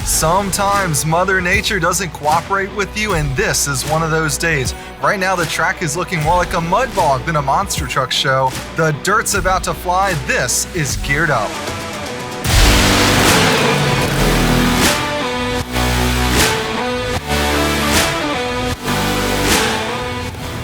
Sometimes Mother Nature doesn't cooperate with you, and this is one of those days. Right now the track is looking more like a mud bog than a monster truck show. The dirt's about to fly. This is Geared Up.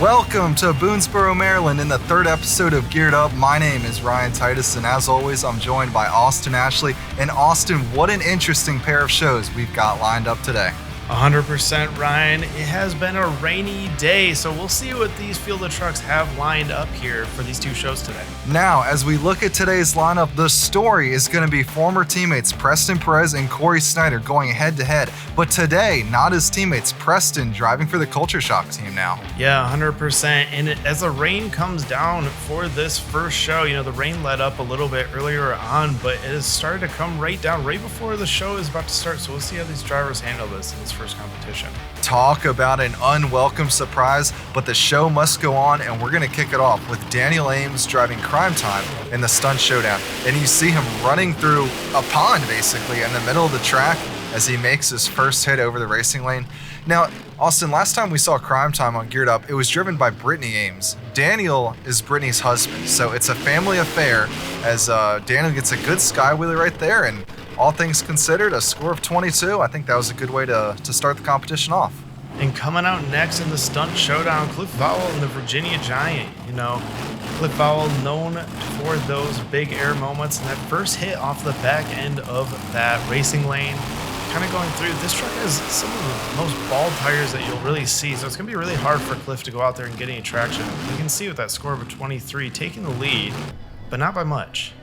Welcome to Boonsboro, Maryland in the third episode of Geared Up. My name is Ryan Titus, and as always, I'm joined by Austin Ashley. And Austin, what an interesting pair of shows we've got lined up today. 100% Ryan. It has been a rainy day, so we'll see what these Field of Trucks have lined up here for these two shows today. Now, as we look at today's lineup, the story is going to be former teammates Preston Pèrez and Cory Snyder going head-to-head. But today, not his teammates, Preston driving for the Culture Shock team now. Yeah, 100%. And as the rain comes down for this first show, the rain let up a little bit earlier on, but it has started to come right down right before the show is about to start. So we'll see how these drivers handle this in this first competition. Talk about an unwelcome surprise, but the show must go on, and we're going to kick it off with Daniel Ames driving Crime Time in the Stunt Showdown. And you see him running through a pond, basically, in the middle of the track as he makes his first hit over the racing lane. Now, Austin, last time we saw Crime Time on Geared Up, it was driven by Brittany Ames. Daniel is Brittany's husband, so it's a family affair as Daniel gets a good skywheeler right there, and all things considered, a score of 22. I think that was a good way to start the competition off. And coming out next in the Stunt Showdown, Cliff Vowell and the Virginia Giant. Cliff Vowell known for those big air moments, and that first hit off the back end of that racing lane. Kind of going through, this truck has some of the most bald tires that you'll really see, so it's going to be really hard for Cliff to go out there and get any traction. You can see with that score of a 23, taking the lead, but not by much.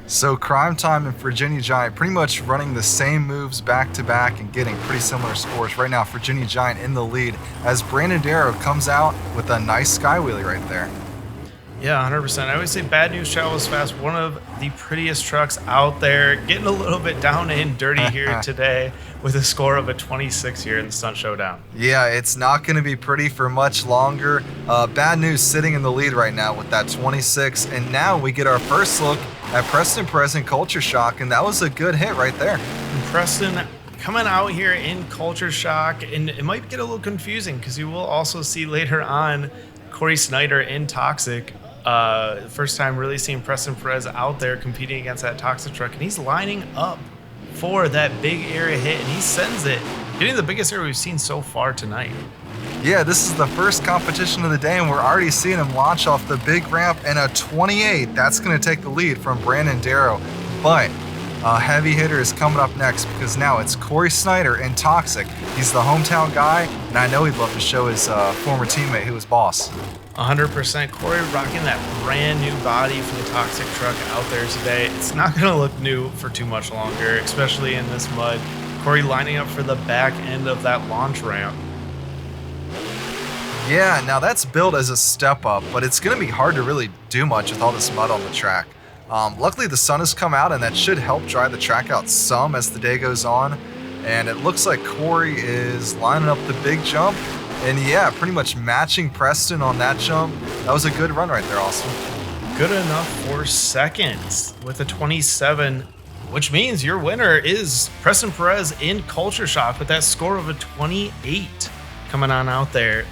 So Crime Time and Virginia Giant pretty much running the same moves back to back and getting pretty similar scores. Right now, Virginia Giant in the lead as Derrow comes out with a nice skywheelie right there. Yeah, 100%. I always say bad news travels fast. One of the prettiest trucks out there, getting a little bit down and dirty here today with a score of a 26 here in the Stunt Showdown. Yeah, it's not going to be pretty for much longer. Bad news sitting in the lead right now with that 26. And now we get our first look at Preston Pèrez and Culture Shock, and that was a good hit right there. And Preston coming out here in Culture Shock, and it might get a little confusing because you will also see later on Cory Snyder in Toxic. First time really seeing Preston Pèrez out there competing against that Toxic truck, and he's lining up for that big area hit, and he sends it, getting the biggest area we've seen so far tonight. Yeah, this is the first competition of the day, and we're already seeing him launch off the big ramp, and a 28. That's going to take the lead from Derrow. But a heavy hitter is coming up next because now it's Cory Snyder in Toxic. He's the hometown guy, and I know he'd love to show his former teammate who was boss. 100%. Cory rocking that brand new body for the Toxic truck out there today. It's not going to look new for too much longer, especially in this mud. Cory lining up for the back end of that launch ramp. Yeah, now that's built as a step up, but it's going to be hard to really do much with all this mud on the track. Luckily, the sun has come out, and that should help dry the track out some as the day goes on. And it looks like Cory is lining up the big jump. And yeah, pretty much matching Preston on that jump. That was a good run right there, Austin. Good enough for seconds with a 27, which means your winner is Preston Pèrez in Culture Shock with that score of a 28 coming on out there.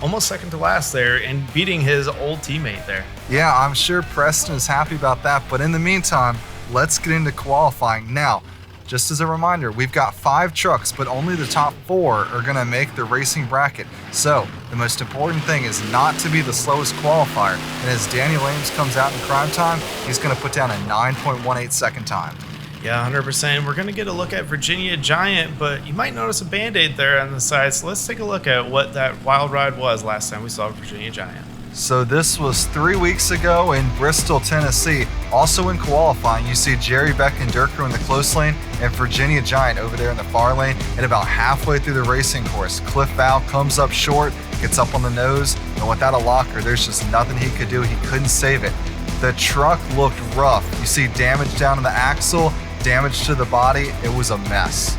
Almost second to last there and beating his old teammate there. Yeah, I'm sure Preston is happy about that. But in the meantime, let's get into qualifying. Now, just as a reminder, we've got 5 trucks, but only the top 4 are going to make the racing bracket. So the most important thing is not to be the slowest qualifier. And as Daniel Ames comes out in Crime Time, he's going to put down a 9.18 second time. Yeah, 100%. We're going to get a look at Virginia Giant, but you might notice a Band-Aid there on the side. So let's take a look at what that wild ride was last time we saw Virginia Giant. So this was 3 weeks ago in Bristol, Tennessee. Also in qualifying, you see Jerry Beck and Derrow in the close lane and Virginia Giant over there in the far lane. And about halfway through the racing course, Cliff Vowell comes up short, gets up on the nose, and without a locker, there's just nothing he could do. He couldn't save it. The truck looked rough. You see damage down in the axle, damage to the body. It was a mess.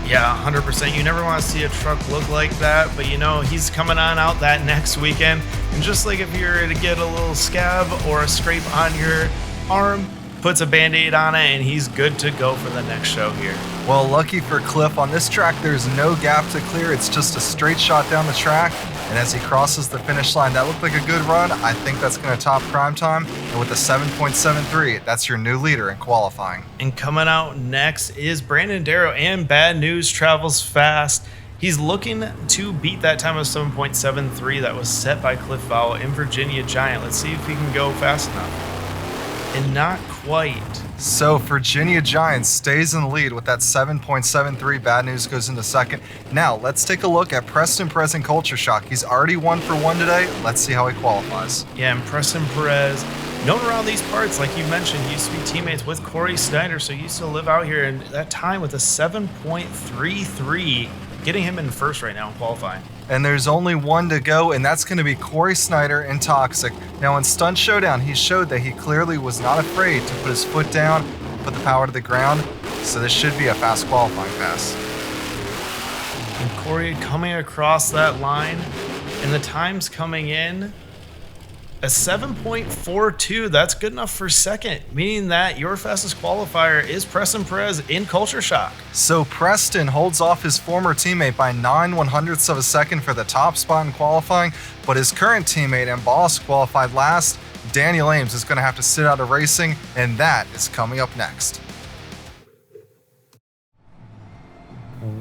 Yeah, 100%. You never want to see a truck look like that, but he's coming on out that next weekend. And just like if you were to get a little scab or a scrape on your arm, puts a Band-Aid on it, and he's good to go for the next show here. Well, lucky for Cliff, on this track, there's no gap to clear. It's just a straight shot down the track. And as he crosses the finish line, that looked like a good run. I think that's going to top Crime Time. And with a 7.73, that's your new leader in qualifying. And coming out next is Brandon Derrow, and Bad News travels fast. He's looking to beat that time of 7.73 that was set by Cliff Vowell in Virginia Giant. Let's see if he can go fast enough. And not quite. So Virginia Giant stays in the lead with that 7.73. Bad News goes into second. Now, let's take a look at Preston Pèrez in Culture Shock. He's already 1 for 1 today. Let's see how he qualifies. Yeah, and Preston Pèrez, known around these parts, like you mentioned, used to be teammates with Cory Snyder, so he used to live out here. And that time with a 7.33, getting him in first right now in qualifying. And there's only one to go, and that's going to be Cory Snyder in Toxic. Now in Stunt Showdown, he showed that he clearly was not afraid to put his foot down, put the power to the ground, so this should be a fast qualifying pass. And Cory coming across that line, and the time's coming in. A 7.42, that's good enough for second, meaning that your fastest qualifier is Preston Pèrez in Culture Shock. So Preston holds off his former teammate by 9/100ths of a second for the top spot in qualifying, but his current teammate and boss qualified last. Daniel Ames is going to have to sit out of racing, and that is coming up next.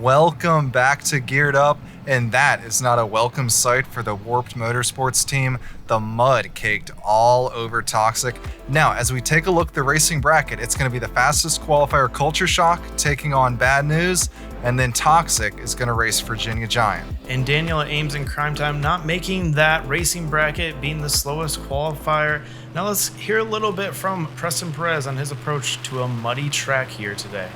Welcome back to Geared Up, and that is not a welcome sight for the Warped Motorsports team. The mud caked all over Toxic. Now, as we take a look at the racing bracket, it's going to be the fastest qualifier Culture Shock taking on Bad News, and then Toxic is going to race Virginia Giant. And Daniel Ames in Crime Time not making that racing bracket, being the slowest qualifier. Now let's hear a little bit from Preston Pèrez on his approach to a muddy track here today.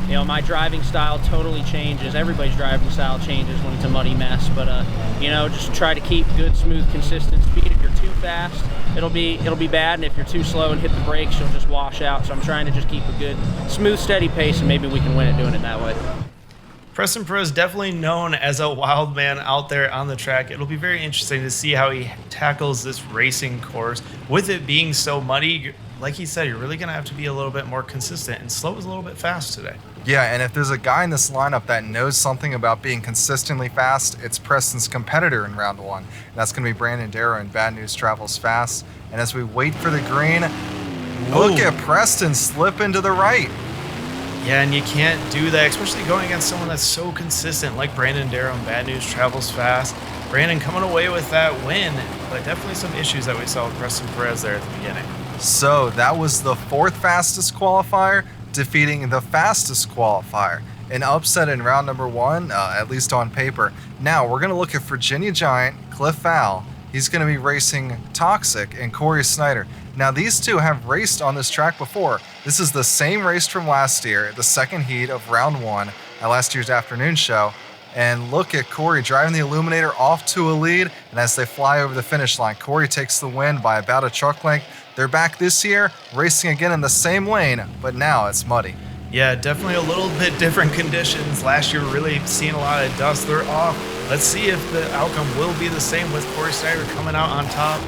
You know, my driving style totally changes. Everybody's driving style changes when it's a muddy mess. But you know, just try to keep good, smooth, consistent speed. If you're too fast, it'll be bad, and if you're too slow and hit the brakes, you'll just wash out. So I'm trying to just keep a good, smooth, steady pace, and maybe we can win it doing it that way. Preston Pèrez definitely known as a wild man out there on the track. It'll be very interesting to see how he tackles this racing course. With it being so muddy, like he said, you're really going to have to be a little bit more consistent, and slow is a little bit fast today. Yeah, and if there's a guy in this lineup that knows something about being consistently fast, it's Preston's competitor in round 1. And that's going to be Brandon Derrow, and Bad News travels fast. And as we wait for the green, look at Preston slip into the right. Yeah, and you can't do that, especially going against someone that's so consistent like Brandon Derrow, and Bad News travels fast. Brandon coming away with that win, but definitely some issues that we saw with Preston Pèrez there at the beginning. So that was the 4th fastest qualifier, defeating the fastest qualifier. An upset in round number 1, at least on paper. Now we're going to look at Virginia Giant, Cliff Vowell. He's going to be racing Toxic and Cory Snyder. Now these two have raced on this track before. This is the same race from last year, the second heat of round 1 at last year's afternoon show. And look at Cory driving the Illuminator off to a lead, and as they fly over the finish line, Cory takes the win by about a truck length. They're back this year, racing again in the same lane, but now it's muddy. Yeah, definitely a little bit different conditions. Last year, really seeing a lot of dust. They're off. Let's see if the outcome will be the same with Cory Snyder coming out on top.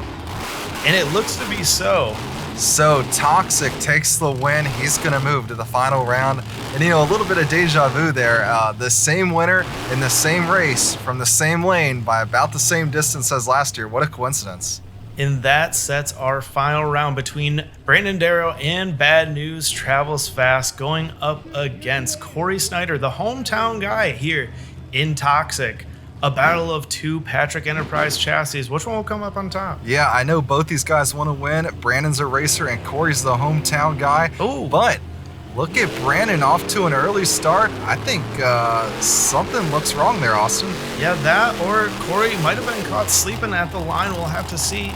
And it looks to be so. So Toxic takes the win. He's going to move to the final round. And, you know, a little bit of deja vu there. The same winner in the same race from the same lane by about the same distance as last year. What a coincidence. And that sets our final round between Brandon Derrow and Bad News travels fast, going up against Cory Snyder, the hometown guy here in Toxic. A battle of 2 Patrick Enterprise chassis. Which one will come up on top? Yeah, I know both these guys want to win. Brandon's a racer and Cory's the hometown guy. Ooh. But look at Brandon off to an early start. I think something looks wrong there, Austin. Yeah, that or Cory might have been caught sleeping at the line. We'll have to see.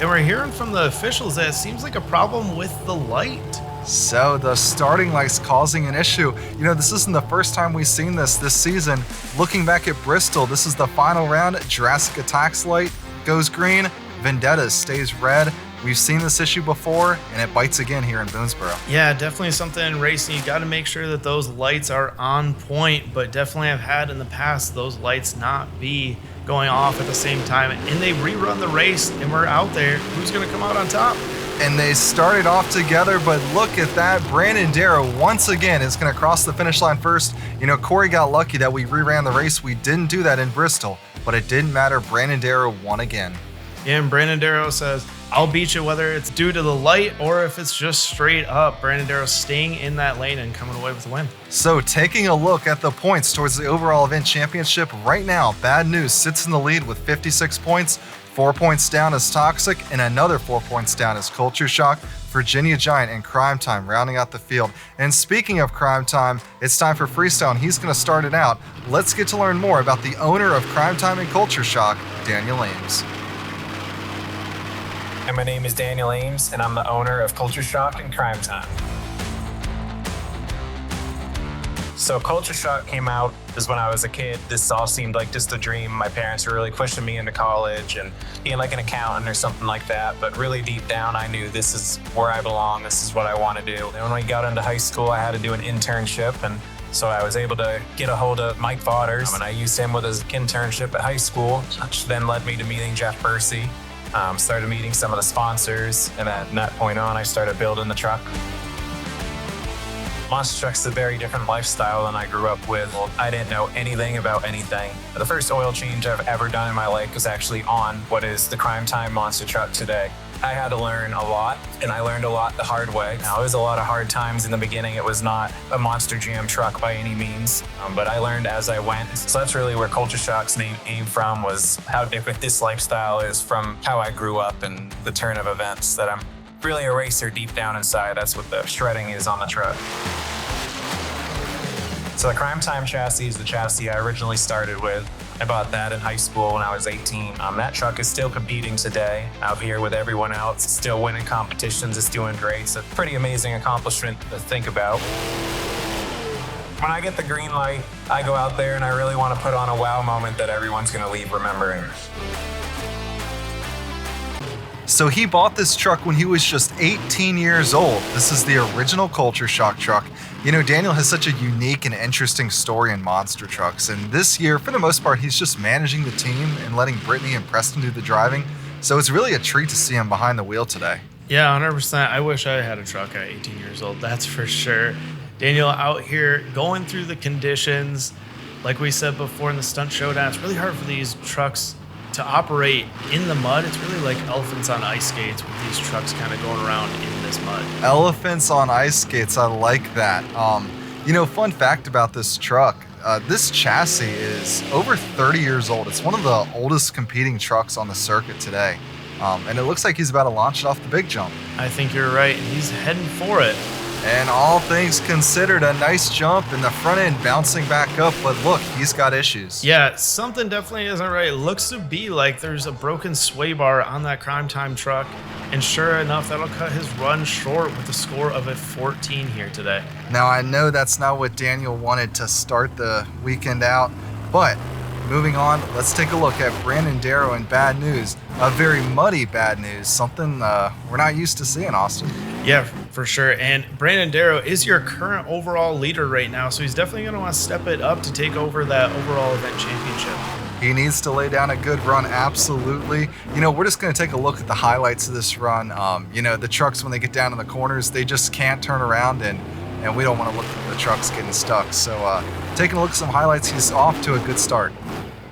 And we're hearing from the officials that it seems like a problem with the light. So the starting light's causing an issue. You know, this isn't the first time we've seen this season. Looking back at Bristol, this is the final round. Jurassic Attack's light goes green. Vendetta's stays red. We've seen this issue before, and it bites again here in Boonsboro. Yeah, definitely something in racing. You got to make sure that those lights are on point, but definitely have had in the past those lights not be going off at the same time. And they rerun the race, and we're out there. Who's going to come out on top? And they started off together, but look at that. Brandon Derrow once again is going to cross the finish line first. You know, Cory got lucky that we reran the race. We didn't do that in Bristol, but it didn't matter. Brandon Derrow won again. Yeah, and Brandon Derrow says, I'll beat you whether it's due to the light or if it's just straight up. Brandon Derrow staying in that lane and coming away with the win. So taking a look at the points towards the overall event championship right now, Bad News sits in the lead with 56 points. 4 points down is Toxic, and another 4 points down is Culture Shock, Virginia Giant, and Crime Time rounding out the field. And speaking of Crime Time, it's time for Freestyle, and he's going to start it out. Let's get to learn more about the owner of Crime Time and Culture Shock, Daniel Ames. And my name is Daniel Ames, and I'm the owner of Culture Shock and Crime Time. So Culture Shock came out just when I was a kid. This all seemed like just a dream. My parents were really pushing me into college and being like an accountant or something like that. But really deep down, I knew this is where I belong. This is what I want to do. And when I got into high school, I had to do an internship. And so I was able to get a hold of Mike Vaughters, and I used him with his internship at high school, which then led me to meeting Jeff Bursey. Started meeting some of the sponsors, and at that point on, I started building the truck. Monster truck's a very different lifestyle than I grew up with. I didn't know anything about anything. The first oil change I've ever done in my life was actually on what is the Crime Time monster truck today. I had to learn a lot, and I learned a lot the hard way. Now, it was a lot of hard times in the beginning. It was not a Monster Jam truck by any means, but I learned as I went. So that's really where Culture Shock's name came from, was how different this lifestyle is from how I grew up and the turn of events, that I'm really a racer deep down inside. That's what the shredding is on the truck. So the Crime Time chassis is the chassis I originally started with. I bought that in high school when I was 18. That truck is still competing today out here with everyone else. It's still winning competitions. It's doing great. It's a pretty amazing accomplishment to think about. When I get the green light, I go out there and I really want to put on a wow moment that everyone's going to leave remembering. So he bought this truck when he was just 18 years old. This is the original Culture Shock truck. You know, Daniel has such a unique and interesting story in monster trucks. And this year, for the most part, he's just managing the team and letting Brittany and Preston do the driving. So it's really a treat to see him behind the wheel today. Yeah, 100%. I wish I had a truck at 18 years old. That's for sure. Daniel out here going through the conditions. Like we said before in the Stunt Showdown, it's really hard for these trucks to operate in the mud. It's really like elephants on ice skates with these trucks kind of going around in this mud. Elephants on ice skates, I like that. You know, fun fact about this truck, this chassis is over 30 years old. It's one of the oldest competing trucks on the circuit today. And it looks like he's about to launch it off the big jump. I think you're right. He's heading for it. And all things considered, a nice jump in the front end bouncing back up, but look, he's got issues. Yeah, something definitely isn't right. It looks to be like there's a broken sway bar on that Crime Time truck, and sure enough, that'll cut his run short with a score of a 14 here today. Now, I know that's not what Daniel wanted to start the weekend out, but moving on, let's take a look at Brandon Derrow and Bad News. A very muddy Bad News, something we're not used to seeing, Austin. Yeah, for sure. And Brandon Derrow is your current overall leader right now, so he's definitely going to want to step it up to take over that overall event championship. He needs to lay down a good run, absolutely. You know, we're just going to take a look at the highlights of this run. You know, the trucks, when they get down in the corners, they just can't turn around, and we don't want to look at the trucks getting stuck. So taking a look at some highlights, he's off to a good start.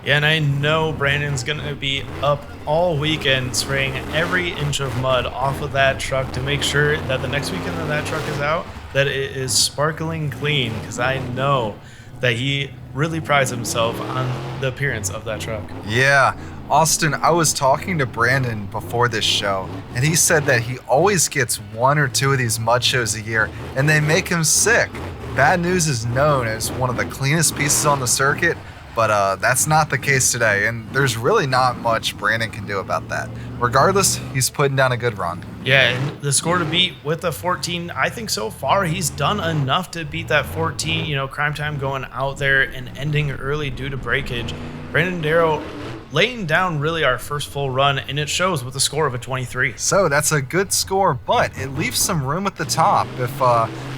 Yeah, and I know Brandon's going to be up all weekend spraying every inch of mud off of that truck to make sure that the next weekend that truck is out, that it is sparkling clean, because I know that he really prides himself on the appearance of that truck. Yeah. Austin, I was talking to Brandon before this show, and he said that he always gets 1 or 2 of these mud shows a year, and they make him sick. Bad News is known as one of the cleanest pieces on the circuit, but that's not the case today, and there's really not much Brandon can do about that. Regardless, he's putting down a good run. Yeah, and the score to beat with a 14, I think so far he's done enough to beat that 14. You know, Crime Time going out there and ending early due to breakage. Brandon Derrow laying down really our first full run, and it shows with a score of a 23. So that's a good score, but it leaves some room at the top. If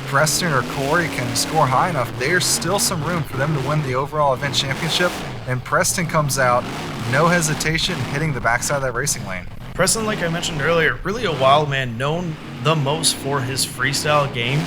Preston or Cory can score high enough, there's still some room for them to win the overall event championship, and Preston comes out, no hesitation, hitting the backside of that racing lane. Preston, like I mentioned earlier, really a wild man, known the most for his freestyle game,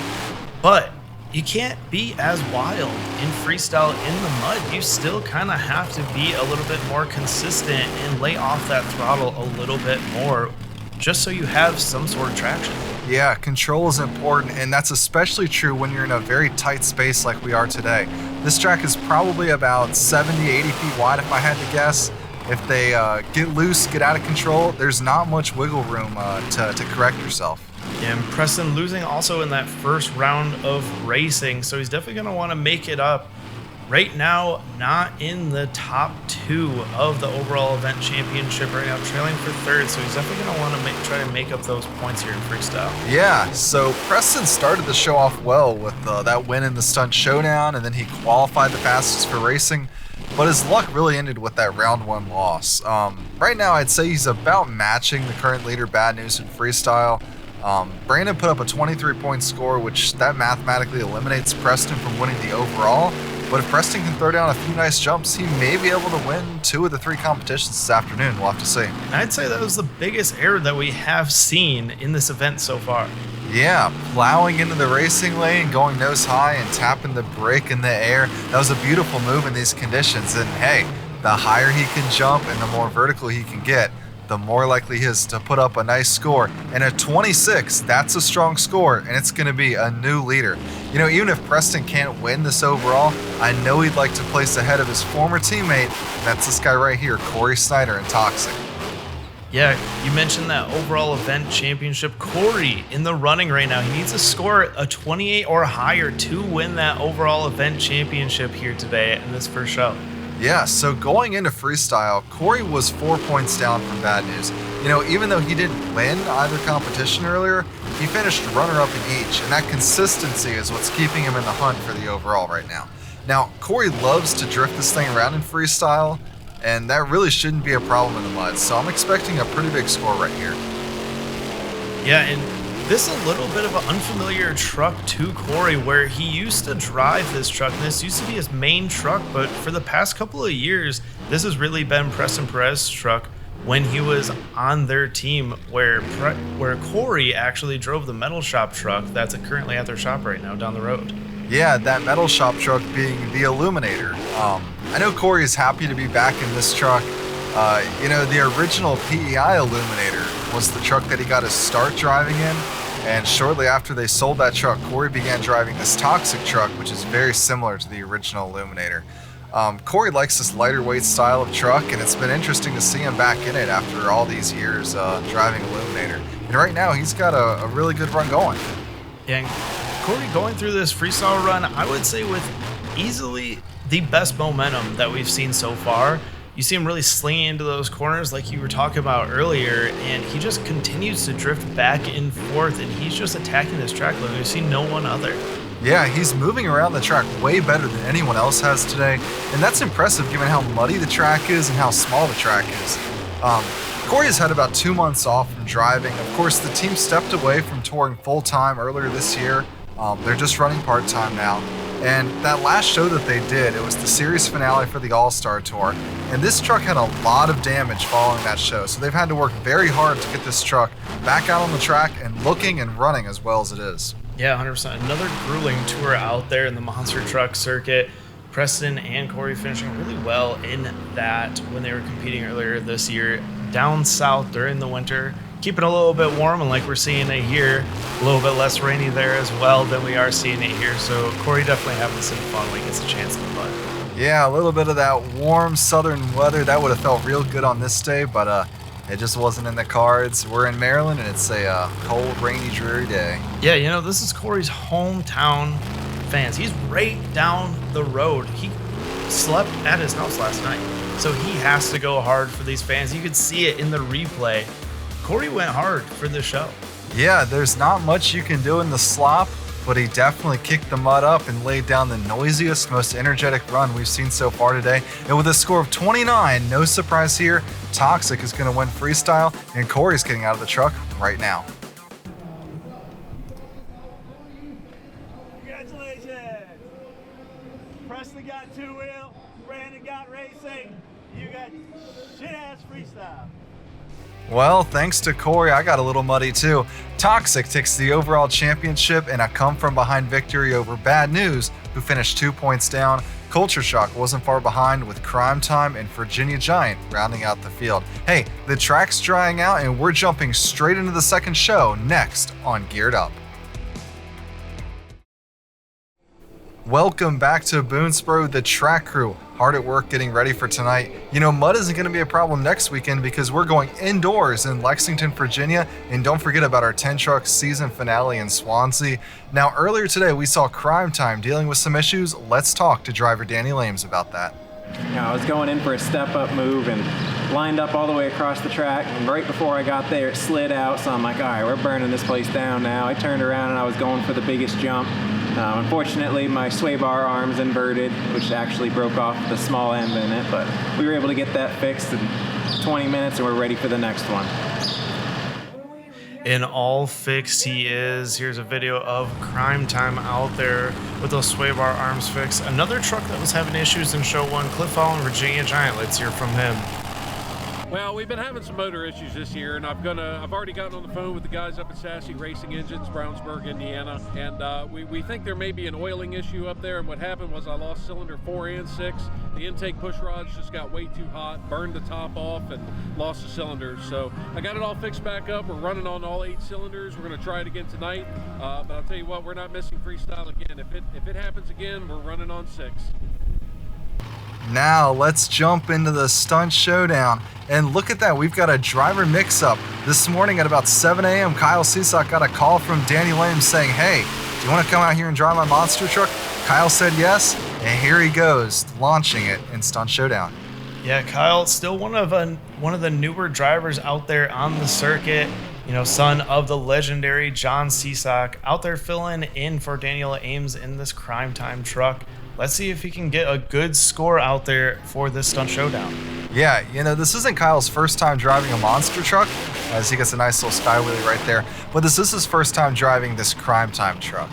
but you can't be as wild in freestyle in the mud. You still kind of have to be a little bit more consistent and lay off that throttle a little bit more just so you have some sort of traction. Yeah, control is important, and that's especially true when you're in a very tight space like we are today. This track is probably about 70, 80 feet wide if I had to guess. If they get loose, get out of control, there's not much wiggle room to correct yourself. Yeah, and Preston losing also in that first round of racing, so he's definitely going to want to make it up. Right now, not in the top 2 of the overall event championship right now, trailing for 3rd, so he's definitely going to want to try to make up those points here in freestyle. Yeah, so Preston started the show off well with that win in the Stunt Showdown, and then he qualified the fastest for racing, but his luck really ended with that round 1 loss. Right now, I'd say he's about matching the current leader, Bad News, in freestyle. Brandon put up a 23-point score, which that mathematically eliminates Preston from winning the overall. But if Preston can throw down a few nice jumps, he may be able to win 2 of the 3 competitions this afternoon. We'll have to see. And I'd say that was the biggest error that we have seen in this event so far. Yeah, plowing into the racing lane, going nose high and tapping the brake in the air. That was a beautiful move in these conditions. And hey, the higher he can jump and the more vertical he can get, the more likely he is to put up a nice score. And at 26, that's a strong score, and it's going to be a new leader. You know, even if Preston can't win this overall, I know he'd like to place ahead of his former teammate. That's this guy right here, Cory Snyder in Toxic. Yeah, you mentioned that overall event championship. Cory in the running right now. He needs to score a 28 or higher to win that overall event championship here today in this first show. Yeah, so going into freestyle, Cory was 4 points down from Bad News. You know, even though he didn't win either competition earlier, he finished runner-up in each, and that consistency is what's keeping him in the hunt for the overall right now. Now, Cory loves to drift this thing around in freestyle, and that really shouldn't be a problem in the mud, so I'm expecting a pretty big score right here. Yeah, and this is a little bit of an unfamiliar truck to Cory, where he used to drive this truck, and this used to be his main truck, but for the past couple of years, this has really been Preston Pèrez's truck when he was on their team, where Cory actually drove the metal shop truck that's currently at their shop right now down the road. Yeah, that metal shop truck being the Illuminator. I know Cory is happy to be back in this truck. You know, the original PEI Illuminator was the truck that he got his start driving in, and shortly after they sold that truck, Cory began driving this Toxic truck, which is very similar to the original Illuminator. Cory likes this lighter weight style of truck, and it's been interesting to see him back in it after all these years driving Illuminator. And right now, he's got a really good run going. And Cory going through this freestyle run, I would say with easily the best momentum that we've seen so far. You see him really slinging into those corners like you were talking about earlier, and he just continues to drift back and forth, and he's just attacking this track like we've seen no one other. Yeah, he's moving around the track way better than anyone else has today, and that's impressive given how muddy the track is and how small the track is. Cory has had about 2 months off from driving. Of course, the team stepped away from touring full-time earlier this year. They're just running part-time now. And that last show that they did, it was the series finale for the All-Star Tour. And this truck had a lot of damage following that show, so they've had to work very hard to get this truck back out on the track and looking and running as well as it is. Yeah, 100%. Another grueling tour out there in the monster truck circuit. Preston and Cory finishing really well in that when they were competing earlier this year down south during the winter. Keeping a little bit warm, and like we're seeing it here, a little bit less rainy there as well than we are seeing it here. So Cory definitely having some fun when he gets a chance in the mud. Yeah, a little bit of that warm southern weather. That would have felt real good on this day, but it just wasn't in the cards. We're in Maryland, and it's a cold, rainy, dreary day. Yeah, you know, this is Cory's hometown fans. He's right down the road. He slept at his house last night, so he has to go hard for these fans. You could see it in the replay. Cory went hard for the show. Yeah, there's not much you can do in the slop, but he definitely kicked the mud up and laid down the noisiest, most energetic run we've seen so far today. And with a score of 29, no surprise here, Toxic is going to win freestyle, and Cory's getting out of the truck right now. Congratulations! Preston got two-wheel, Brandon got racing, you got shit-ass freestyle. Well, thanks to Cory, I got a little muddy too. Toxic takes the overall championship and a come-from-behind victory over Bad News, who finished 2 points down. Culture Shock wasn't far behind with Crime Time and Virginia Giant rounding out the field. Hey, the track's drying out and we're jumping straight into the second show next on Geared Up. Welcome back to Boonsboro, the track crew. Hard at work getting ready for tonight. You know, mud isn't going to be a problem next weekend because we're going indoors in Lexington, Virginia. And don't forget about our 10 truck season finale in Swansea. Now, earlier today, we saw Crime Time dealing with some issues. Let's talk to driver Danny Lames about that. You know, I was going in for a step-up move and lined up all the way across the track, and right before I got there, it slid out, so I'm like, all right, we're burning this place down now. I turned around and I was going for the biggest jump. Unfortunately, my sway bar arm's inverted, which actually broke off the small end in it, but we were able to get that fixed in 20 minutes, and we're ready for the next one. In all fixed he is. Here's a video of Crime Time out there with those sway bar arms fixed. Another truck that was having issues in Show 1, Vowell and Virginia Giant. Let's hear from him. Well, we've been having some motor issues this year, and I've already gotten on the phone with the guys up at Sassy Racing Engines, Brownsburg, Indiana, and we think there may be an oiling issue up there. And what happened was I lost cylinder 4 and 6. The intake push rods just got way too hot, burned the top off, and lost the cylinders. So I got it all fixed back up. We're running on all 8 cylinders. We're going to try it again tonight, but I'll tell you what, we're not missing Freestyle again. If it happens again, we're running on 6. Now let's jump into the Stunt Showdown. And look at that, we've got a driver mix-up. This morning at about 7 a.m., Kyle Seasock got a call from Danny Lames saying, hey, do you want to come out here and drive my monster truck? Kyle said yes, and here he goes, launching it in Stunt Showdown. Yeah, Kyle, still one of the newer drivers out there on the circuit. You know, son of the legendary John Seasock, out there filling in for Daniel Ames in this Crime Time truck. Let's see if he can get a good score out there for this Stunt Showdown. Yeah, you know, this isn't Kyle's first time driving a monster truck, as he gets a nice little sky wheelie right there, but this is his first time driving this Crime Time truck.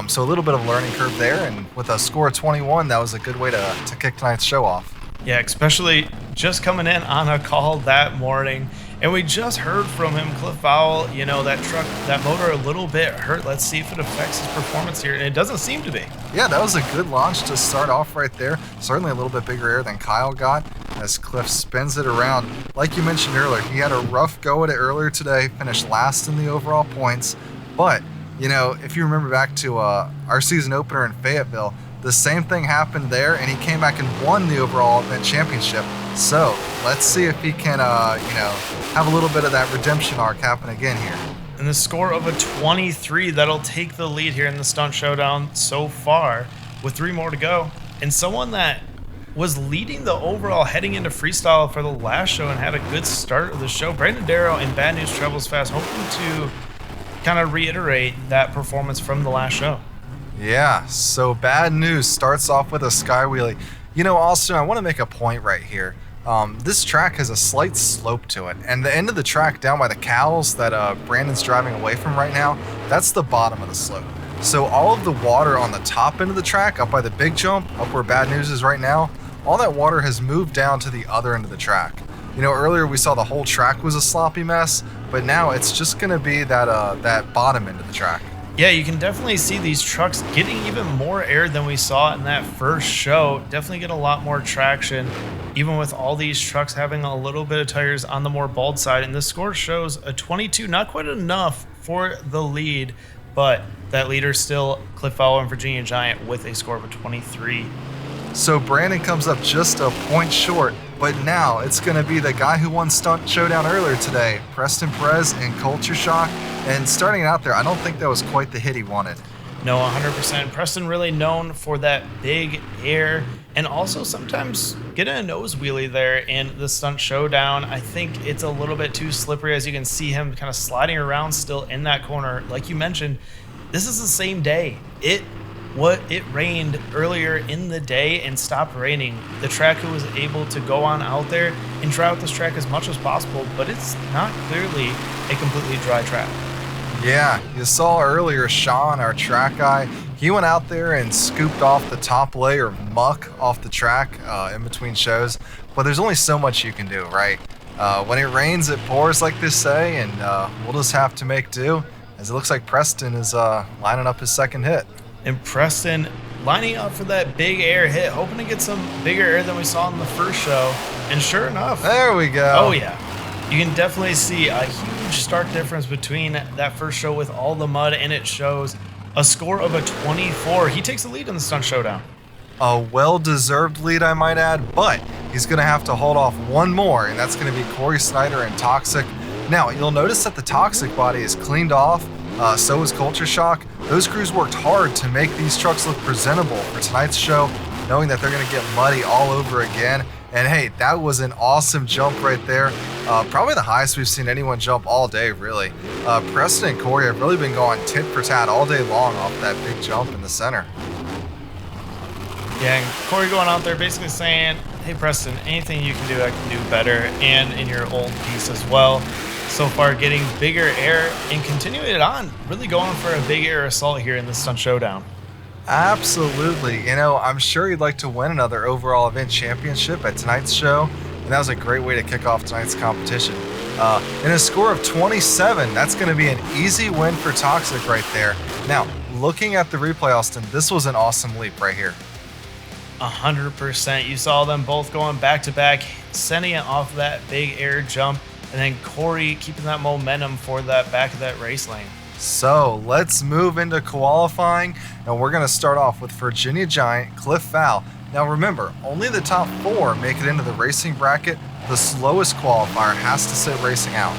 So a little bit of a learning curve there, and with a score of 21, that was a good way to kick tonight's show off. Yeah, especially just coming in on a call that morning. And we just heard from him, Vowell, you know, that truck, that motor a little bit hurt. Let's see if it affects his performance here. And it doesn't seem to be. Yeah, that was a good launch to start off right there. Certainly a little bit bigger air than Kyle got as Cliff spins it around. Like you mentioned earlier, he had a rough go at it earlier today, finished last in the overall points. But, you know, if you remember back to our season opener in Fayetteville, the same thing happened there, and he came back and won the overall event championship. So let's see if he can, you know, have a little bit of that redemption arc happen again here. And the score of a 23, that'll take the lead here in the Stunt Showdown so far, with 3 more to go. And someone that was leading the overall heading into Freestyle for the last show and had a good start of the show, Brandon Derrow in Bad News Travels Fast, hoping to kind of reiterate that performance from the last show. Yeah, so Bad News starts off with a sky wheelie. You know, Austin, I want to make a point right here. This track has a slight slope to it, and the end of the track down by the cows that Brandon's driving away from right now, that's the bottom of the slope. So all of the water on the top end of the track, up by the big jump, up where Bad News is right now, all that water has moved down to the other end of the track. You know, earlier we saw the whole track was a sloppy mess, but now it's just going to be that bottom end of the track. Yeah, you can definitely see these trucks getting even more air than we saw in that first show. Definitely get a lot more traction, even with all these trucks having a little bit of tires on the more bald side. And the score shows a 22, not quite enough for the lead, but that leader still Vowell and Virginia Giant with a score of a 23. So Brandon comes up just a point short, but now it's going to be the guy who won Stunt Showdown earlier today, Preston Pèrez in Culture Shock. And starting out there, I don't think that was quite the hit he wanted. No, 100%. Preston really known for that big air and also sometimes getting a nose wheelie there in the Stunt Showdown. I think it's a little bit too slippery, as you can see him kind of sliding around still in that corner. Like you mentioned, this is the same day. It rained earlier in the day and stopped raining. The tracker was able to go on out there and try out this track as much as possible, but it's not clearly a completely dry track. Yeah, you saw earlier Sean, our track guy, he went out there and scooped off the top layer of muck off the track in between shows, but there's only so much you can do, right? When it rains, it pours, like they say, and we'll just have to make do, as it looks like Preston is lining up his second hit. And Preston lining up for that big air hit, hoping to get some bigger air than we saw in the first show. And sure enough. There we go. Oh, yeah. You can definitely see a huge stark difference between that first show with all the mud, and it shows a score of a 24. He takes the lead in the Stunt Showdown. A well-deserved lead, I might add, but he's going to have to hold off one more, and that's going to be Cory Snyder and Toxic. Now, you'll notice that the Toxic body is cleaned off, so is Culture Shock. Those crews worked hard to make these trucks look presentable for tonight's show, knowing that they're going to get muddy all over again. And hey, that was an awesome jump right there. Probably the highest we've seen anyone jump all day, really. Preston and Cory have really been going tit for tat all day long off that big jump in the center. Yeah, and Cory going out there basically saying, hey Preston, anything you can do, I can do better, and in your old piece as well. So far getting bigger air and continuing it on, really going for a big air assault here in the Stunt Showdown. Absolutely. You know, I'm sure he'd like to win another overall event championship at tonight's show, and that was a great way to kick off tonight's competition. In a score of 27, that's going to be an easy win for Toxic right there. Now, looking at the replay, Austin, this was an awesome leap right here. 100%. You saw them both going back to back, sending it off that big air jump, and then Cory keeping that momentum for that back of that race lane. So let's move into qualifying, and we're going to start off with Virginia Giant, Cliff Vowell. Now remember, only the top 4 make it into the racing bracket. The slowest qualifier has to sit racing out.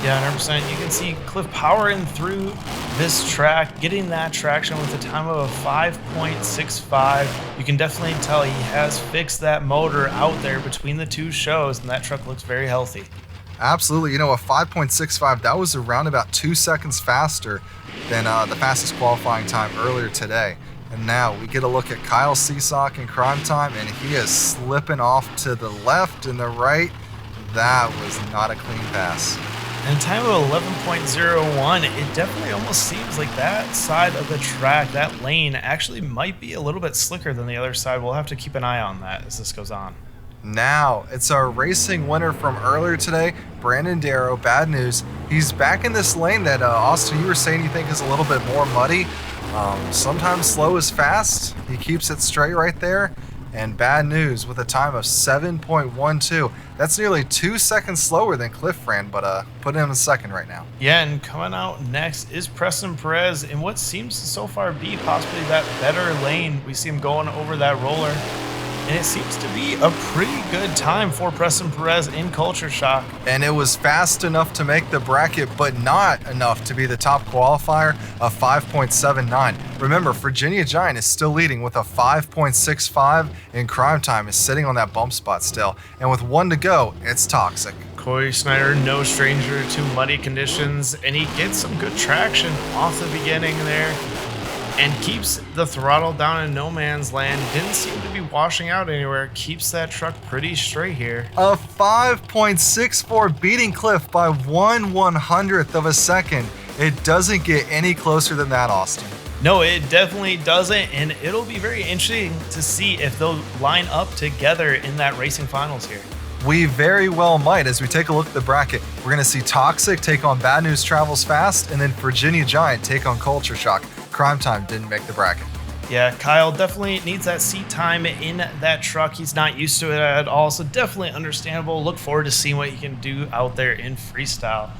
Yeah, 100%. You can see Cliff powering through this track, getting that traction with a time of a 5.65. You can definitely tell he has fixed that motor out there between the two shows, and that truck looks very healthy. Absolutely. You know, a 5.65, that was around about 2 seconds faster than the fastest qualifying time earlier today. And now we get a look at Kyle Seasock in Crime Time, and he is slipping off to the left and the right. That was not a clean pass. And a time of 11.01, it definitely almost seems like that side of the track, that lane, actually might be a little bit slicker than the other side. We'll have to keep an eye on that as this goes on. Now, it's our racing winner from earlier today, Brandon Derrow. Bad news. He's back in this lane that, Austin, you were saying you think is a little bit more muddy. Sometimes slow is fast. He keeps it straight right there. And bad news with a time of 7.12. That's nearly 2 seconds slower than Cliff ran, but put him in second right now. Yeah, and coming out next is Preston Pèrez in what seems to so far be possibly that better lane. We see him going over that roller. And it seems to be a pretty good time for Preston Pèrez in Culture Shock. And it was fast enough to make the bracket, but not enough to be the top qualifier, a 5.79. Remember, Virginia Giant is still leading with a 5.65, and Crime Time is sitting on that bump spot still. And with 1 to go, it's Toxic. Cory Snyder, no stranger to muddy conditions, and he gets some good traction off the beginning there. And keeps the throttle down in no man's land. Didn't seem to be washing out anywhere. Keeps that truck pretty straight here. A 5.64 beating Cliff by 1/100th of a second. It doesn't get any closer than that, Austin. No, it definitely doesn't. And it'll be very interesting to see if they'll line up together in that racing finals here. We very well might. As we take a look at the bracket, we're going to see Toxic take on Bad News Travels Fast, and then Virginia Giant take on Culture Shock. Crime Time didn't make the bracket. Yeah, Kyle definitely needs that seat time in that truck. He's not used to it at all, so definitely understandable. Look forward to seeing what he can do out there in Freestyle.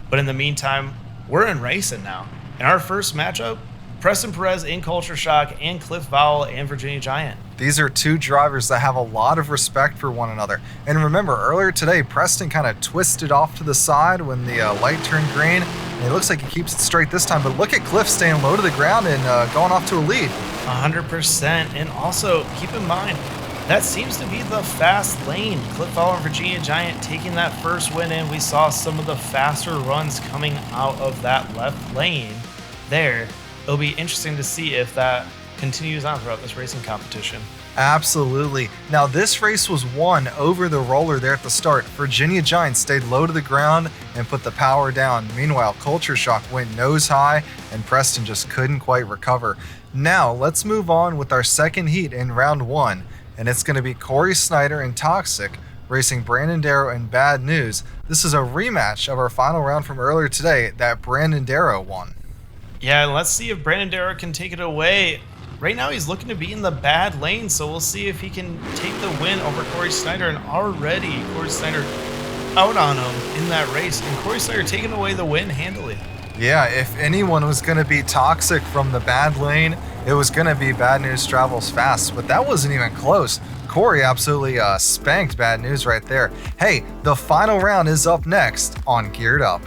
But in the meantime, we're in racing now. In our first matchup, Preston Pèrez in Culture Shock and Cliff Vowell and Virginia Giant. These are two drivers that have a lot of respect for one another. And remember, earlier today, Preston kind of twisted off to the side when the light turned green. And it looks like he keeps it straight this time. But look at Cliff staying low to the ground and going off to a lead. 100%. And also, keep in mind, that seems to be the fast lane. Cliff Vowell and Virginia Giant taking that first win in. We saw some of the faster runs coming out of that left lane there. It'll be interesting to see if that continues on throughout this racing competition. Absolutely. Now, this race was won over the roller there at the start. Virginia Giant stayed low to the ground and put the power down. Meanwhile, Culture Shock went nose high and Preston just couldn't quite recover. Now, let's move on with our second heat in round 1. And it's going to be Cory Snyder and Toxic racing Brandon Derrow and Bad News. This is a rematch of our final round from earlier today that Brandon Derrow won. Yeah, let's see if Brandon Derrow can take it away. Right now he's looking to be in the bad lane, so we'll see if he can take the win over Cory Snyder. And already Cory Snyder out on him in that race, and Cory Snyder taking away the win handily. Yeah, if anyone was going to be toxic from the bad lane, it was going to be Bad News Travels Fast, but that wasn't even close. Cory absolutely spanked Bad News right there. Hey, the final round is up next on Geared Up.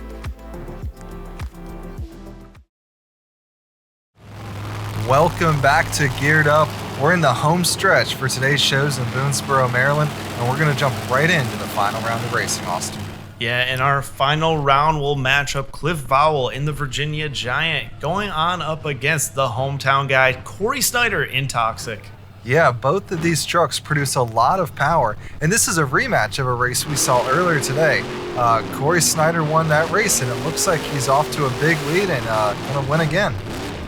Welcome back to Geared Up. We're in the home stretch for today's shows in Boonsboro, Maryland, and we're going to jump right into the final round of racing, Austin. Yeah, in our final round, we'll match up Cliff Vowell in the Virginia Giant going on up against the hometown guy, Cory Snyder in Toxic. Yeah, both of these trucks produce a lot of power, and this is a rematch of a race we saw earlier today. Cory Snyder won that race, and it looks like he's off to a big lead and going to win again.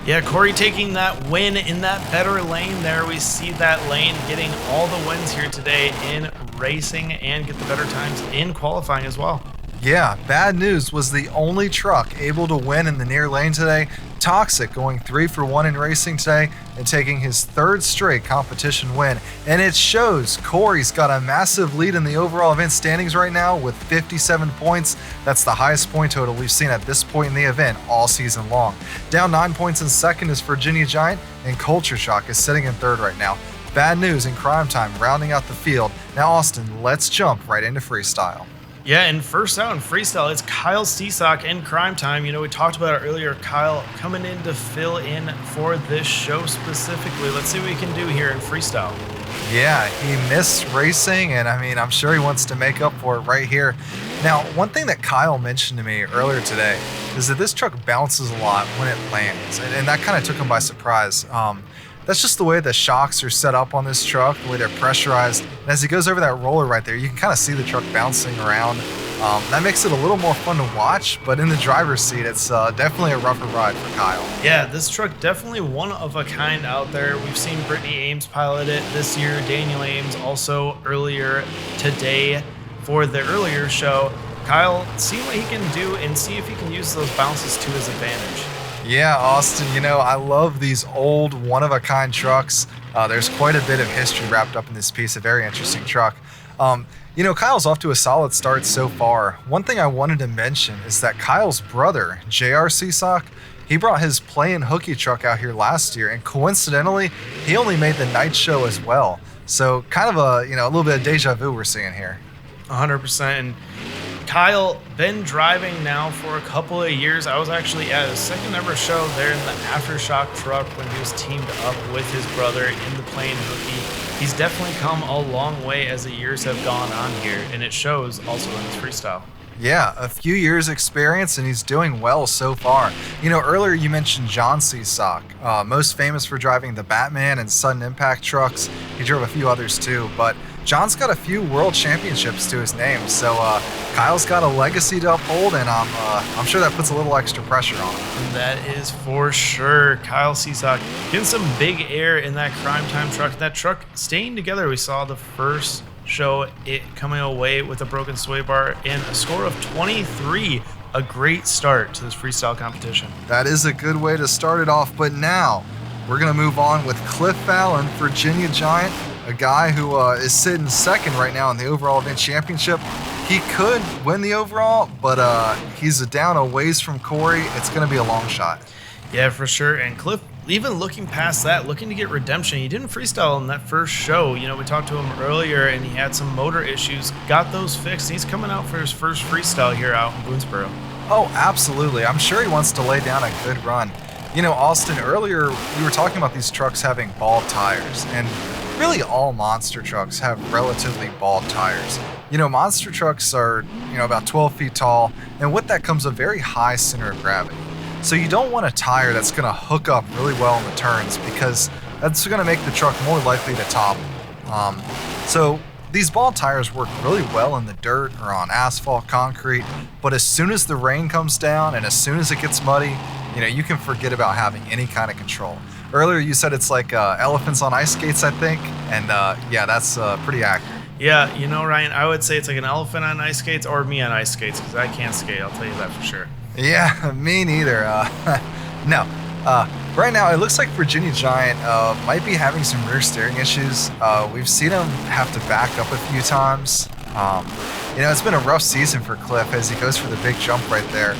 Yeah, Cory taking that win in that better lane there. We see that lane getting all the wins here today in racing and get the better times in qualifying as well. Yeah, Bad News was the only truck able to win in the near lane today. Toxic going 3 for 1 in racing today and taking his 3rd straight competition win. And it shows Cory's got a massive lead in the overall event standings right now with 57 points. That's the highest point total we've seen at this point in the event all season long. Down 9 points in second is Virginia Giant, and Culture Shock is sitting in 3rd right now. Bad News and Crime Time rounding out the field. Now, Austin, let's jump right into freestyle. Yeah, and first out in freestyle, it's Kyle Seasock and Crime Time. You know, we talked about it earlier. Kyle coming in to fill in for this show specifically. Let's see what we can do here in freestyle. Yeah, he missed racing, and I mean, I'm sure he wants to make up for it right here. Now, one thing that Kyle mentioned to me earlier today is that this truck bounces a lot when it lands, and that kind of took him by surprise. That's just the way the shocks are set up on this truck, the way they're pressurized. And as he goes over that roller right there, you can kind of see the truck bouncing around. That makes it a little more fun to watch, but in the driver's seat, it's definitely a rougher ride for Kyle. Yeah, this truck definitely one of a kind out there. We've seen Brittany Ames pilot it this year, Daniel Ames also earlier today for the earlier show. Kyle, see what he can do and see if he can use those bounces to his advantage. Yeah, Austin, you know, I love these old one-of-a-kind trucks. There's quite a bit of history wrapped up in this piece, a very interesting truck. You know, Kyle's off to a solid start so far. One thing I wanted to mention is that Kyle's brother, JR Seasock, he brought his play-in hooky truck out here last year, and coincidentally, he only made the night show as well. So kind of a, you know, a little bit of deja vu we're seeing here. 100%. And Kyle, been driving now for a couple of years. I was actually at his second ever show there in the Aftershock truck when he was teamed up with his brother in the plane hooky. He's definitely come a long way as the years have gone on here, and it shows also in his freestyle. Yeah, a few years experience, and he's doing well so far. You know, earlier you mentioned John Seasock, most famous for driving the Batman and Sudden Impact trucks. He drove a few others too, but John's got a few world championships to his name, so Kyle's got a legacy to uphold, and I'm sure that puts a little extra pressure on him. That is for sure. Kyle Seasock getting some big air in that Crime Time truck. That truck staying together. We saw the first show it coming away with a broken sway bar and a score of 23. A great start to this freestyle competition. That is a good way to start it off, but now we're going to move on with Cliff Vowell, Virginia Giant, a guy who is sitting second right now in the overall event championship. He could win the overall, but he's down a ways from Cory. It's going to be a long shot. Yeah, for sure. And Cliff, even looking past that, looking to get redemption. He didn't freestyle in that first show. You know, we talked to him earlier, and he had some motor issues. Got those fixed. He's coming out for his first freestyle here out in Boonsboro. Oh, absolutely. I'm sure he wants to lay down a good run. You know, Austin, earlier we were talking about these trucks having bald tires, and really all monster trucks have relatively bald tires. You know, monster trucks are, you know, about 12 feet tall, and with that comes a very high center of gravity. So you don't want a tire that's going to hook up really well in the turns, because that's going to make the truck more likely to topple. So these bald tires work really well in the dirt or on asphalt, concrete, but as soon as the rain comes down and as soon as it gets muddy, you know, you can forget about having any kind of control. Earlier you said it's like elephants on ice skates, I think, and yeah, that's pretty accurate. Yeah, you know, Ryan, I would say it's like an elephant on ice skates or me on ice skates because I can't skate. I'll tell you that for sure. Yeah, me neither. No. Right now, it looks like Virginia Giant might be having some rear steering issues. We've seen him have to back up a few times. It's been a rough season for Cliff as he goes for the big jump right there.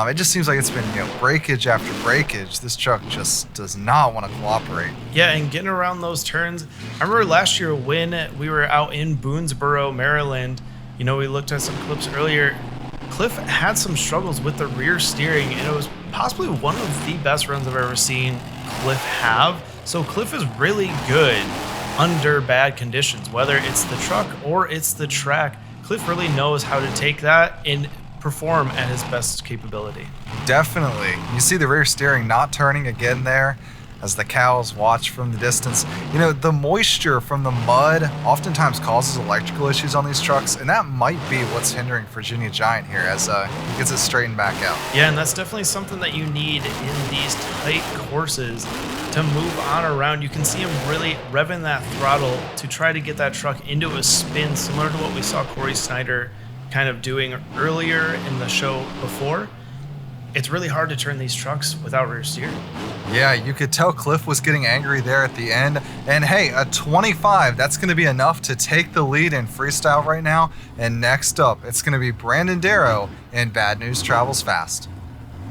It just seems like it's been breakage after breakage. This truck just does not want to cooperate. Yeah, and getting around those turns. I remember last year when we were out in Boonsboro, Maryland. We looked at some clips earlier. Cliff had some struggles with the rear steering, and it was possibly one of the best runs I've ever seen Cliff have. So Cliff is really good under bad conditions, whether it's the truck or it's the track. Cliff really knows how to take that and perform at his best capability. Definitely. You see the rear steering not turning again there as the cows watch from the distance. The moisture from the mud oftentimes causes electrical issues on these trucks, and that might be what's hindering Virginia Giant here as he gets it straightened back out. Yeah, and that's definitely something that you need in these tight courses to move on around. You can see him really revving that throttle to try to get that truck into a spin, similar to what we saw Cory Snyder kind of doing earlier in the show before. It's really hard to turn these trucks without rear steering. Yeah, you could tell Cliff was getting angry there at the end. And hey, a 25, that's going to be enough to take the lead in freestyle right now. And next up, it's going to be Brandon Derrow in Bad News Travels Fast.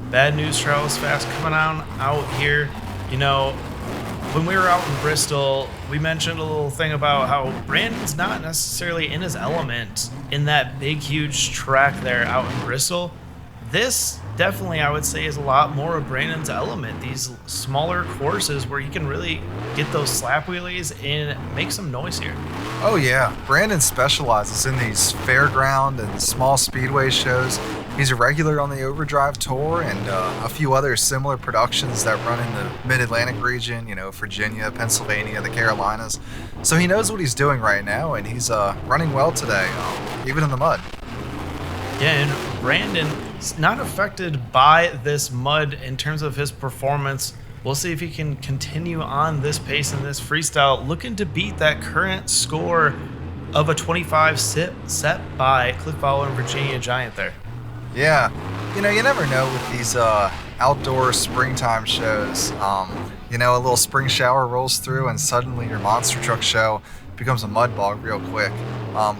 Bad News Travels Fast coming on out here. When we were out in Bristol, we mentioned a little thing about how Brandon's not necessarily in his element in that big, huge track there out in Bristol. This definitely, I would say, is a lot more of Brandon's element. These smaller courses where he can really get those slap wheelies and make some noise here. Oh yeah, Brandon specializes in these fairground and small speedway shows. He's a regular on the Overdrive Tour and a few other similar productions that run in the Mid-Atlantic region, Virginia, Pennsylvania, the Carolinas. So he knows what he's doing right now, and he's running well today, even in the mud. Yeah, and Brandon's not affected by this mud in terms of his performance. We'll see if he can continue on this pace in this freestyle, looking to beat that current score of a 25 set by Cliff Vowell and Virginia Giant there. Yeah, you never know with these outdoor springtime shows. A little spring shower rolls through and suddenly your monster truck show becomes a mud bog real quick.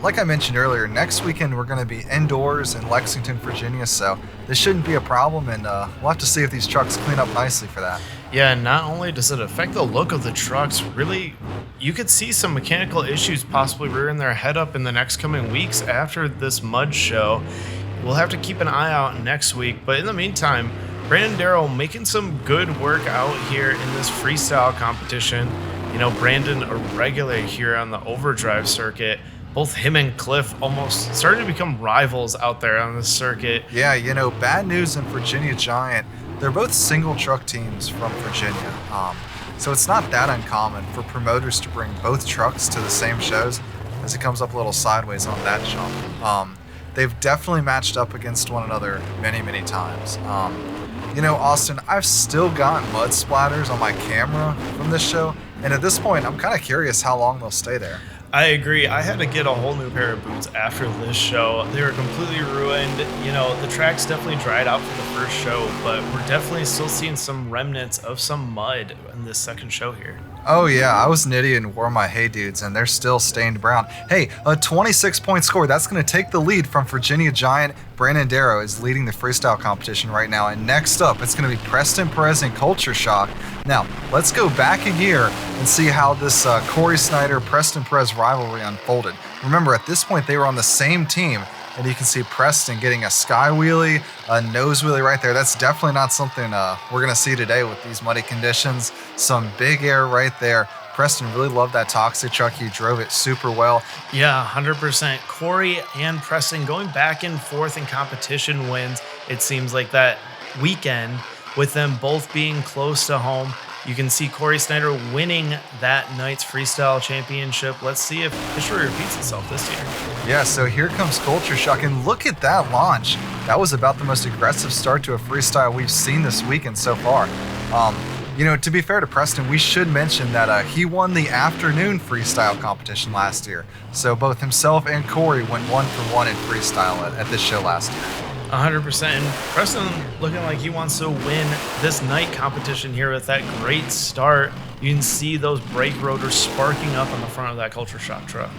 Like I mentioned earlier, next weekend we're going to be indoors in Lexington, Virginia, so this shouldn't be a problem, and we'll have to see if these trucks clean up nicely for that. Yeah, not only does it affect the look of the trucks, really, you could see some mechanical issues possibly rearing their head up in the next coming weeks after this mud show. We'll have to keep an eye out next week, but in the meantime, Brandon Derrow making some good work out here in this freestyle competition. Brandon, a regular here on the Overdrive circuit. Both him and Cliff almost starting to become rivals out there on this circuit. Yeah, Bad News and Virginia Giant, they're both single truck teams from Virginia. So it's not that uncommon for promoters to bring both trucks to the same shows as it comes up a little sideways on that jump. They've definitely matched up against one another many, many times. Austin, I've still got mud splatters on my camera from this show, and at this point, I'm kind of curious how long they'll stay there. I agree. I had to get a whole new pair of boots after this show. They were completely ruined. The tracks definitely dried out for the first show, but we're definitely still seeing some remnants of some mud in this second show here. Oh yeah, I was an idiot and wore my Hey Dudes, and they're still stained brown. Hey, a 26-point score. That's going to take the lead from Virginia Giant. Brandon Derrow is leading the freestyle competition right now, and next up, it's going to be Preston, Pérez, and Culture Shock. Now, let's go back a year and see how this Cory Snyder, Preston, Pérez rivalry unfolded. Remember, at this point, they were on the same team, and you can see Preston getting a sky wheelie, a nose wheelie right there. That's definitely not something we're going to see today with these muddy conditions. Some big air right there. Preston really loved that toxic truck. He drove it super well. Yeah, 100%. Cory and Preston going back and forth in competition wins. It seems like that weekend with them both being close to home. You can see Cory Snyder winning that night's freestyle championship. Let's see if history repeats itself this year. Yeah, so here comes Culture Shock, and look at that launch. That was about the most aggressive start to a freestyle we've seen this weekend so far. You know, to be fair to Preston, we should mention that he won the afternoon freestyle competition last year. So both himself and Cory went 1 for 1 in freestyle at this show last year. 100%. And Preston looking like he wants to win this night competition here with that great start. You can see those brake rotors sparking up on the front of that Culture Shock truck.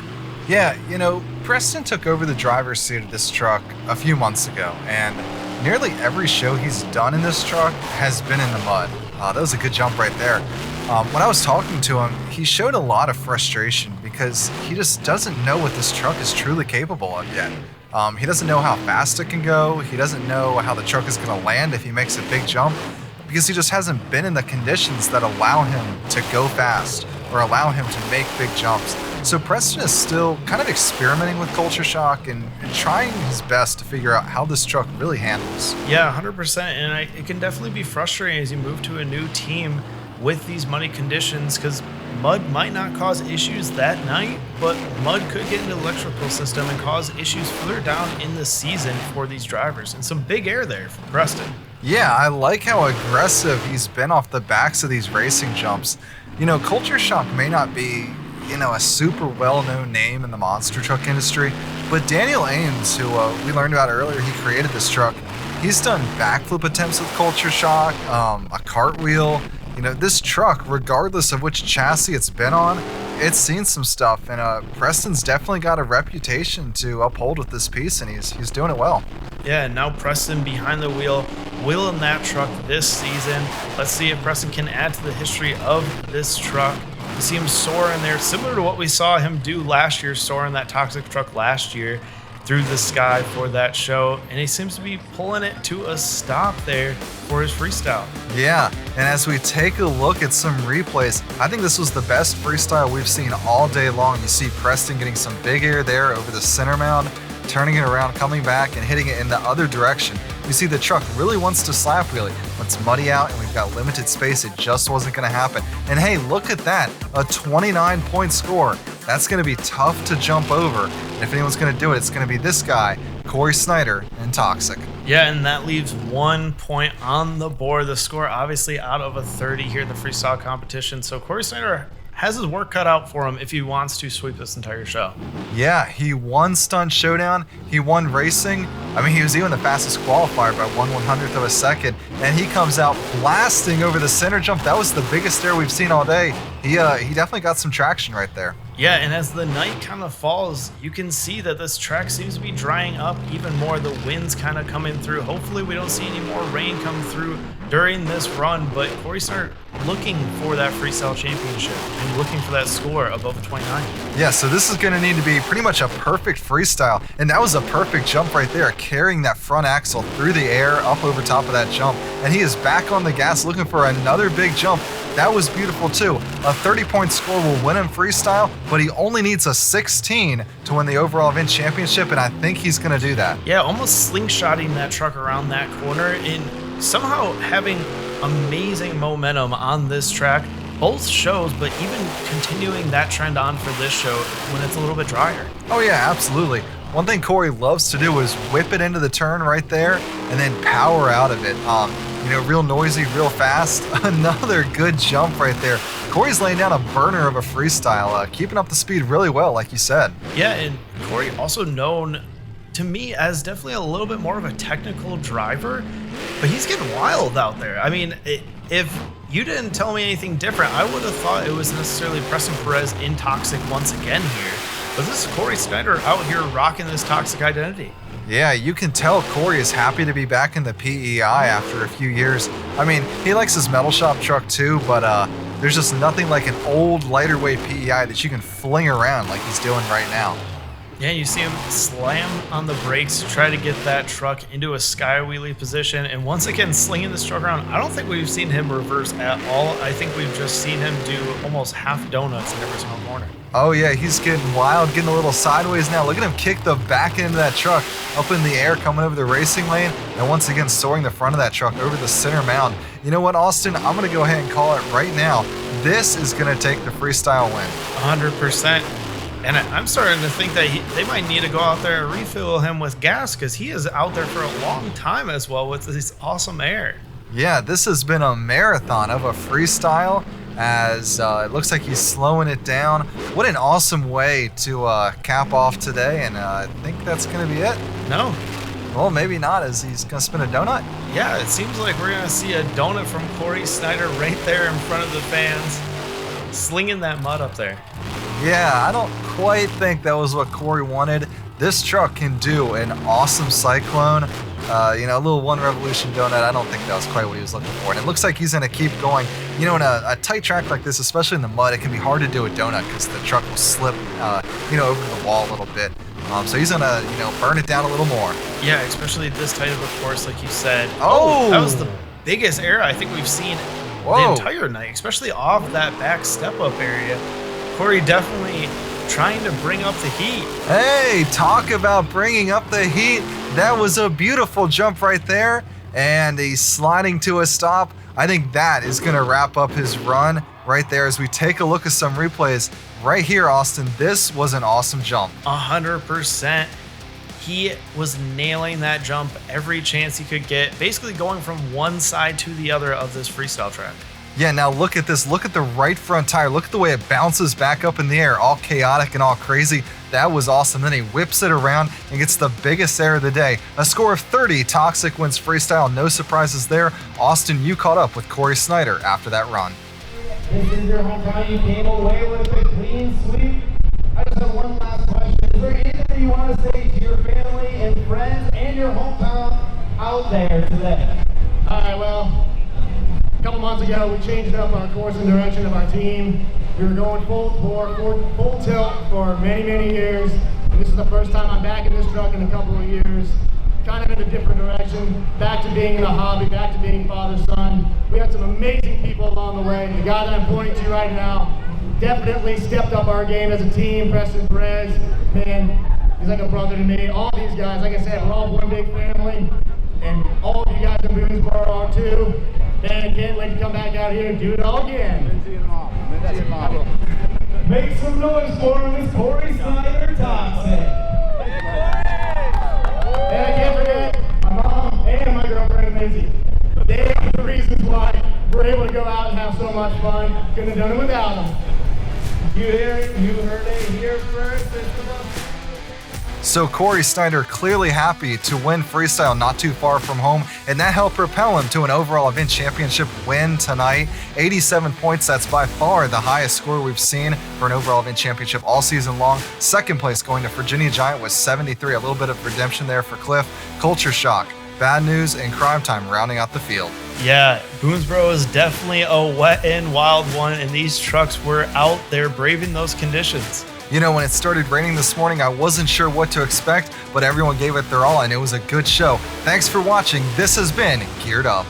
Yeah, you know, Preston took over the driver's seat of this truck a few months ago, and nearly every show he's done in this truck has been in the mud. That was a good jump right there. When I was talking to him, he showed a lot of frustration because he just doesn't know what this truck is truly capable of yet. He doesn't know how fast it can go. He doesn't know how the truck is going to land if he makes a big jump because he just hasn't been in the conditions that allow him to go fast or allow him to make big jumps. So Preston is still kind of experimenting with Culture Shock and trying his best to figure out how this truck really handles. Yeah, 100%. And it can definitely be frustrating as you move to a new team with these muddy conditions because mud might not cause issues that night, but mud could get into the electrical system and cause issues further down in the season for these drivers. And some big air there for Preston. Yeah, I like how aggressive he's been off the backs of these racing jumps. You know, Culture Shock may not be, you know, a super well-known name in the monster truck industry, but Daniel Ames, who we learned about earlier, he created this truck. He's done backflip attempts with Culture Shock, a cartwheel. You know, this truck, regardless of which chassis it's been on, it's seen some stuff, and Preston's definitely got a reputation to uphold with this piece, and he's doing it well. Yeah, and now Preston behind the wheel, wheeling that truck this season. Let's see if Preston can add to the history of this truck. You see him soaring there, similar to what we saw him do last year, soaring that toxic truck last year through the sky for that show, and he seems to be pulling it to a stop there for his freestyle. Yeah, and as we take a look at some replays, I think this was the best freestyle we've seen all day long. You see Preston getting some big air there over the center mound, turning it around, coming back, and hitting it in the other direction. You see the truck really wants to slap wheelie. When it's muddy out and we've got limited space, it just wasn't going to happen. And hey, look at that, a 29-point score. That's going to be tough to jump over. And if anyone's going to do it, it's going to be this guy, Cory Snyder, and Toxic. Yeah, and that leaves 1 point on the board. The score obviously out of a 30 here in the freestyle competition. So Cory Snyder has his work cut out for him if he wants to sweep this entire show. Yeah, he won Stunt Showdown. He won racing. I mean, he was even the fastest qualifier by 1/100th of a second. And he comes out blasting over the center jump. That was the biggest air we've seen all day. He definitely got some traction right there. Yeah, and as the night kind of falls, you can see that this track seems to be drying up even more. The wind's kind of coming through. Hopefully we don't see any more rain come through during this run, but Cory started looking for that freestyle championship and looking for that score above 29. Yeah, so this is going to need to be pretty much a perfect freestyle, and that was a perfect jump right there, carrying that front axle through the air up over top of that jump, and he is back on the gas looking for another big jump. That was beautiful too. A 30-point score will win him freestyle, but he only needs a 16 to win the overall event championship, and I think he's going to do that. Yeah, almost slingshotting that truck around that corner and somehow having amazing momentum on this track, both shows, but even continuing that trend on for this show when it's a little bit drier. Oh yeah, absolutely. One thing Cory loves to do is whip it into the turn right there and then power out of it. You know, real noisy, real fast. Another good jump right there. Cory's laying down a burner of a freestyle, keeping up the speed really well, like you said. Yeah, and Cory also known to me as definitely a little bit more of a technical driver, but he's getting wild out there. I mean, if you didn't tell me anything different, I would have thought it was necessarily Preston Pèrez in Toxic once again here. But this is Cory Snyder out here rocking this Toxic identity. Yeah, you can tell Cory is happy to be back in the PEI after a few years. I mean, he likes his metal shop truck too, but there's just nothing like an old lighter weight PEI that you can fling around like he's doing right now. Yeah, you see him slam on the brakes to try to get that truck into a sky wheelie position, and once again slinging this truck around. I don't think we've seen him reverse at all. I think we've just seen him do almost half donuts in every single corner. Oh yeah, he's getting wild, getting a little sideways now. Look at him kick the back end of that truck up in the air, coming over the racing lane, and once again soaring the front of that truck over the center mound. You know what, Austin? I'm going to go ahead and call it right now. This is going to take the freestyle win. 100%. And I'm starting to think that they might need to go out there and refill him with gas because he is out there for a long time as well with this awesome air. Yeah, this has been a marathon of a freestyle as it looks like he's slowing it down. What an awesome way to cap off today, and I think that's going to be it. No. Well, maybe not, as he's going to spin a donut. Yeah, it seems like we're going to see a donut from Cory Snyder right there in front of the fans, slinging that mud up there. Yeah, I don't quite think that was what Cory wanted. This truck can do an awesome cyclone. You know, a little one revolution donut. I don't think that was quite what he was looking for. And it looks like he's going to keep going. You know, in a tight track like this, especially in the mud, it can be hard to do a donut because the truck will slip, you know, over the wall a little bit. So he's going to, you know, burn it down a little more. Yeah, especially this tight of a course, like you said. Oh! That was the biggest error I think we've seen the entire night, especially off that back step-up area. Cory definitely trying to bring up the heat. Hey, talk about bringing up the heat. That was a beautiful jump right there, and he's sliding to a stop. I think that is going to wrap up his run right there as we take a look at some replays. Right here, Austin, this was an awesome jump. 100%. He was nailing that jump every chance he could get, basically going from one side to the other of this freestyle track. Yeah, now look at this. Look at the right front tire. Look at the way it bounces back up in the air, all chaotic and all crazy. That was awesome. Then he whips it around and gets the biggest air of the day. A score of 30. Toxic wins freestyle. No surprises there. Austin, you caught up with Cory Snyder after that run. This is your hometown. You came away with a clean sweep. I just have one last question. Is there anything you want to say to your family and friends and your hometown out there today? All right, well, a couple months ago, we changed up our course and direction of our team. We were going full tilt for many, many years. And this is the first time I'm back in this truck in a couple of years. Kind of in a different direction, back to being in a hobby, back to being father-son. We had some amazing people along the way. The guy that I'm pointing to right now definitely stepped up our game as a team. Preston, Pèrez, man, he's like a brother to me. All these guys, like I said, we're all one big family. And all of you guys in Boonsboro are too. Man, I can't wait to come back out here and do it all again. Make some noise for him. It's Cory Snyder Toxic. And I can't forget my mom and my girlfriend, Lindsay. They are the reasons why we're able to go out and have so much fun. Couldn't have done it without them. You heard it here first. So Cory Snyder clearly happy to win freestyle not too far from home, and that helped propel him to an overall event championship win tonight. 87 points, that's by far the highest score we've seen for an overall event championship all season long. Second place going to Virginia Giant with 73, a little bit of redemption there for Cliff. Culture Shock, Bad News, and Crime Time rounding out the field. Yeah, Boonsboro is definitely a wet and wild one, and these trucks were out there braving those conditions. You know, when it started raining this morning, I wasn't sure what to expect, but everyone gave it their all, and it was a good show. Thanks for watching. This has been Geared Up.